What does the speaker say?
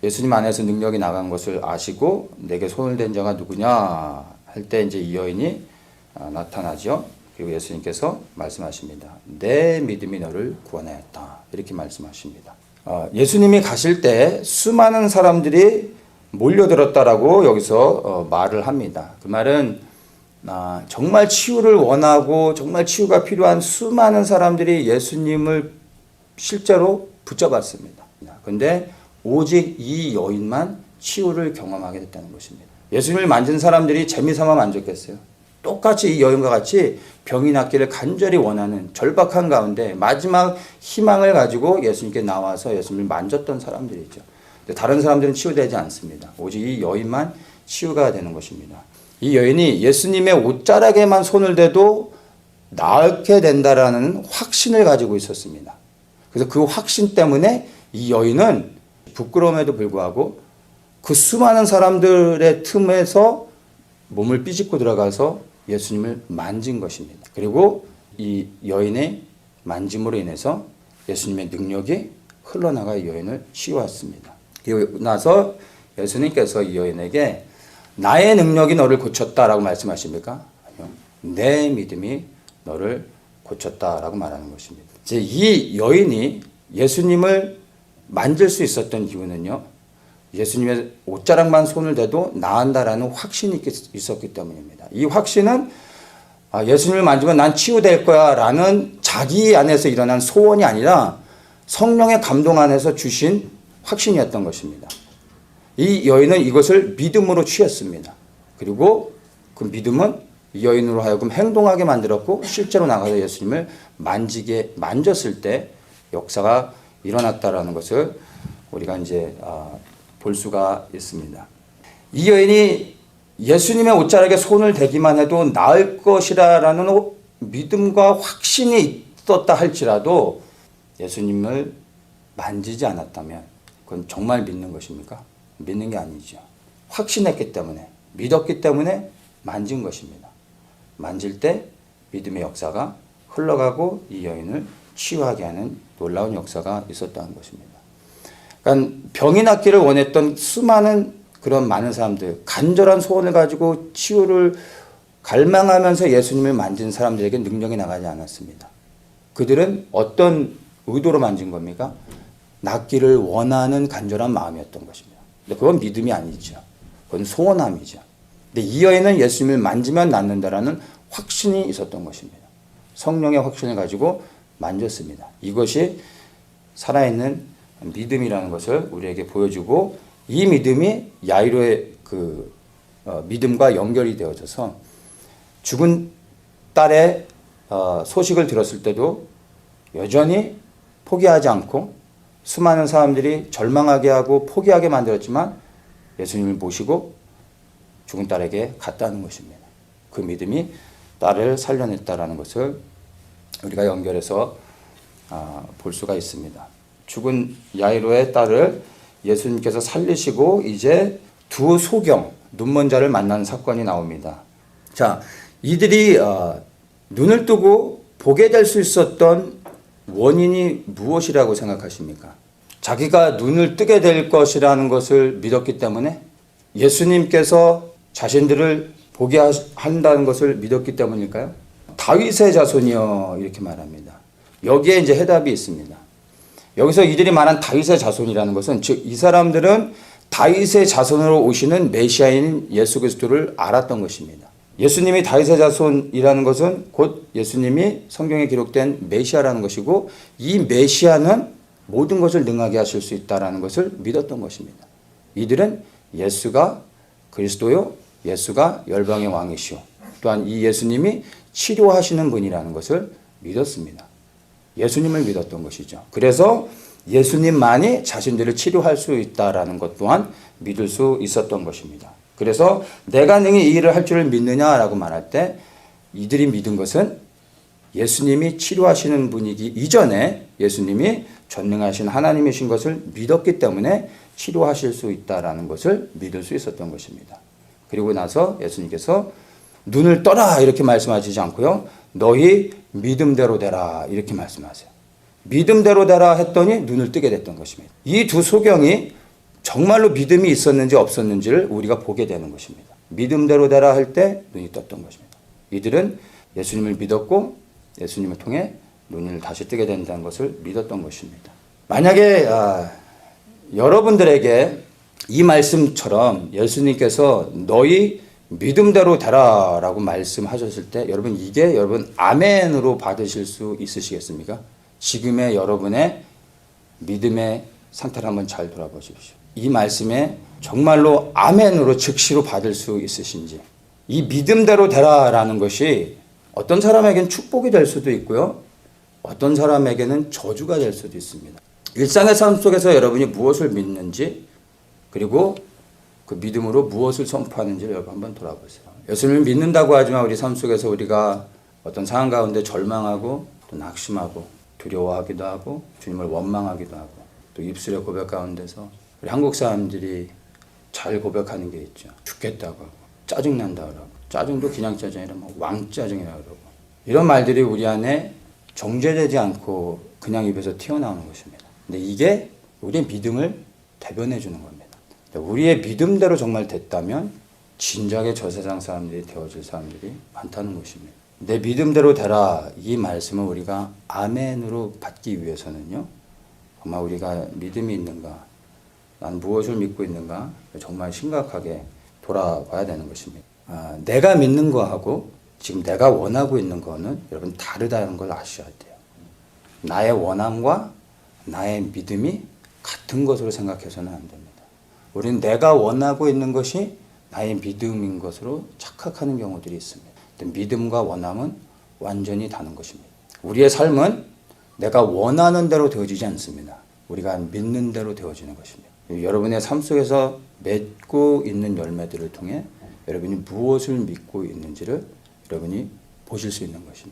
예수님 안에서 능력이 나간 것을 아시고 내게 손을 댄 자가 누구냐 할 때 이제 이 여인이 나타나죠. 그리고 예수님께서 말씀하십니다. 내 믿음이 너를 구원하였다. 이렇게 말씀하십니다. 예수님이 가실 때 수많은 사람들이 몰려들었다라고 여기서 말을 합니다. 그 말은 정말 치유를 원하고 정말 치유가 필요한 수많은 사람들이 예수님을 실제로 붙잡았습니다. 그런데 오직 이 여인만 치유를 경험하게 됐다는 것입니다. 예수님을 만진 사람들이 재미삼아 만졌겠어요? 똑같이 이 여인과 같이 병이 낫기를 간절히 원하는 절박한 가운데 마지막 희망을 가지고 예수님께 나와서 예수님을 만졌던 사람들이죠. 다른 사람들은 치유되지 않습니다. 오직 이 여인만 치유가 되는 것입니다. 이 여인이 예수님의 옷자락에만 손을 대도 낫게 된다라는 확신을 가지고 있었습니다. 그래서 그 확신 때문에 이 여인은 부끄러움에도 불구하고 그 수많은 사람들의 틈에서 몸을 삐집고 들어가서 예수님을 만진 것입니다. 그리고 이 여인의 만짐으로 인해서 예수님의 능력이 흘러나가 이 여인을 치유했습니다. 그리고 나서 예수님께서 이 여인에게 나의 능력이 너를 고쳤다라고 말씀하십니까? 아니요. 내 믿음이 너를 고쳤다라고 말하는 것입니다. 이제 이 여인이 예수님을 만질 수 있었던 이유는요. 예수님의 옷자락만 손을 대도 나은다라는 확신이 있었기 때문입니다. 이 확신은 예수님을 만지면 난 치유될 거야 라는 자기 안에서 일어난 소원이 아니라 성령의 감동 안에서 주신 확신이었던 것입니다. 이 여인은 이것을 믿음으로 취했습니다. 그리고 그 믿음은 이 여인으로 하여금 행동하게 만들었고 실제로 나가서 예수님을 만졌을 때 역사가 일어났다라는 것을 우리가 이제 볼 수가 있습니다. 이 여인이 예수님의 옷자락에 손을 대기만 해도 나을 것이라는 믿음과 확신이 있었다 할지라도 예수님을 만지지 않았다면 그건 정말 믿는 것입니까? 믿는 게 아니죠. 확신했기 때문에, 믿었기 때문에 만진 것입니다. 만질 때 믿음의 역사가 흘러가고 이 여인을 치유하게 하는 놀라운 역사가 있었다는 것입니다. 그러니까 병이 낫기를 원했던 수많은 그런 많은 사람들, 간절한 소원을 가지고 치유를 갈망하면서 예수님을 만진 사람들에게 능력이 나가지 않았습니다. 그들은 어떤 의도로 만진 겁니까? 낫기를 원하는 간절한 마음이었던 것입니다. 근데 그건 믿음이 아니죠. 그건 소원함이죠. 근데 이 여인은 예수님을 만지면 낫는다라는 확신이 있었던 것입니다. 성령의 확신을 가지고 만졌습니다. 이것이 살아있는 믿음이라는 것을 우리에게 보여주고 이 믿음이 야이로의 그 믿음과 연결이 되어져서 죽은 딸의 소식을 들었을 때도 여전히 포기하지 않고 수많은 사람들이 절망하게 하고 포기하게 만들었지만 예수님을 모시고 죽은 딸에게 갔다는 것입니다. 그 믿음이 딸을 살려냈다라는 것을 우리가 연결해서 볼 수가 있습니다. 죽은 야이로의 딸을 예수님께서 살리시고 이제 두 소경, 눈먼 자를 만나는 사건이 나옵니다. 자, 이들이 눈을 뜨고 보게 될 수 있었던 원인이 무엇이라고 생각하십니까? 자기가 눈을 뜨게 될 것이라는 것을 믿었기 때문에 예수님께서 자신들을 보게 한다는 것을 믿었기 때문일까요? 다윗의 자손이여 이렇게 말합니다. 여기에 이제 해답이 있습니다. 여기서 이들이 말한 다윗의 자손이라는 것은 즉 이 사람들은 다윗의 자손으로 오시는 메시아인 예수 그리스도를 알았던 것입니다. 예수님이 다윗의 자손이라는 것은 곧 예수님이 성경에 기록된 메시아라는 것이고 이 메시아는 모든 것을 능하게 하실 수 있다는 것을 믿었던 것입니다. 이들은 예수가 그리스도요, 예수가 열방의 왕이시오. 또한 이 예수님이 치료하시는 분이라는 것을 믿었습니다. 예수님을 믿었던 것이죠. 그래서 예수님만이 자신들을 치료할 수 있다는 것 또한 믿을 수 있었던 것입니다. 그래서 내가 능히 이 일을 할 줄을 믿느냐라고 말할 때 이들이 믿은 것은 예수님이 치료하시는 분이기 이전에 예수님이 전능하신 하나님이신 것을 믿었기 때문에 치료하실 수 있다는 것을 믿을 수 있었던 것입니다. 그리고 나서 예수님께서 눈을 떠라 이렇게 말씀하시지 않고요. 너희 믿음대로 되라 이렇게 말씀하세요. 믿음대로 되라 했더니 눈을 뜨게 됐던 것입니다. 이 두 소경이 정말로 믿음이 있었는지 없었는지를 우리가 보게 되는 것입니다. 믿음대로 되라 할 때 눈이 떴던 것입니다. 이들은 예수님을 믿었고 예수님을 통해 눈을 다시 뜨게 된다는 것을 믿었던 것입니다. 만약에 여러분들에게 이 말씀처럼 예수님께서 너희 믿음대로 되라 라고 말씀하셨을 때 여러분 이게 여러분 아멘으로 받으실 수 있으시겠습니까? 지금의 여러분의 믿음의 상태를 한번 잘 돌아보십시오. 이 말씀에 정말로 아멘으로 즉시로 받을 수 있으신지. 이 믿음대로 되라 라는 것이 어떤 사람에게는 축복이 될 수도 있고요. 어떤 사람에게는 저주가 될 수도 있습니다. 일상의 삶 속에서 여러분이 무엇을 믿는지 그리고 그 믿음으로 무엇을 선포하는지를 여러분 한번 돌아보세요. 예수님을 믿는다고 하지만 우리 삶 속에서 우리가 어떤 상황 가운데 절망하고 또 낙심하고 두려워하기도 하고 주님을 원망하기도 하고 또 입술의 고백 가운데서 우리 한국 사람들이 잘 고백하는 게 있죠. 죽겠다고 하고 짜증난다 그러고 짜증도 그냥 짜증이 아니라 왕짜증이라고 그러고 이런 말들이 우리 안에 정제되지 않고 그냥 입에서 튀어나오는 것입니다. 근데 이게 우리의 믿음을 대변해 주는 겁니다. 우리의 믿음대로 정말 됐다면 진작에 저 세상 사람들이 되어질 사람들이 많다는 것입니다. 내 믿음대로 되라 이 말씀을 우리가 아멘으로 받기 위해서는요. 정말 우리가 믿음이 있는가 난 무엇을 믿고 있는가 정말 심각하게 돌아봐야 되는 것입니다. 내가 믿는 거하고 지금 내가 원하고 있는 거는 여러분 다르다는 걸 아셔야 돼요. 나의 원함과 나의 믿음이 같은 것으로 생각해서는 안 됩니다. 우리는 내가 원하고 있는 것이 나의 믿음인 것으로 착각하는 경우들이 있습니다. 믿음과 원함은 완전히 다른 것입니다. 우리의 삶은 내가 원하는 대로 되어지지 않습니다. 우리가 믿는 대로 되어지는 것입니다. 여러분의 삶 속에서 맺고 있는 열매들을 통해 여러분이 무엇을 믿고 있는지를 여러분이 보실 수 있는 것입니다.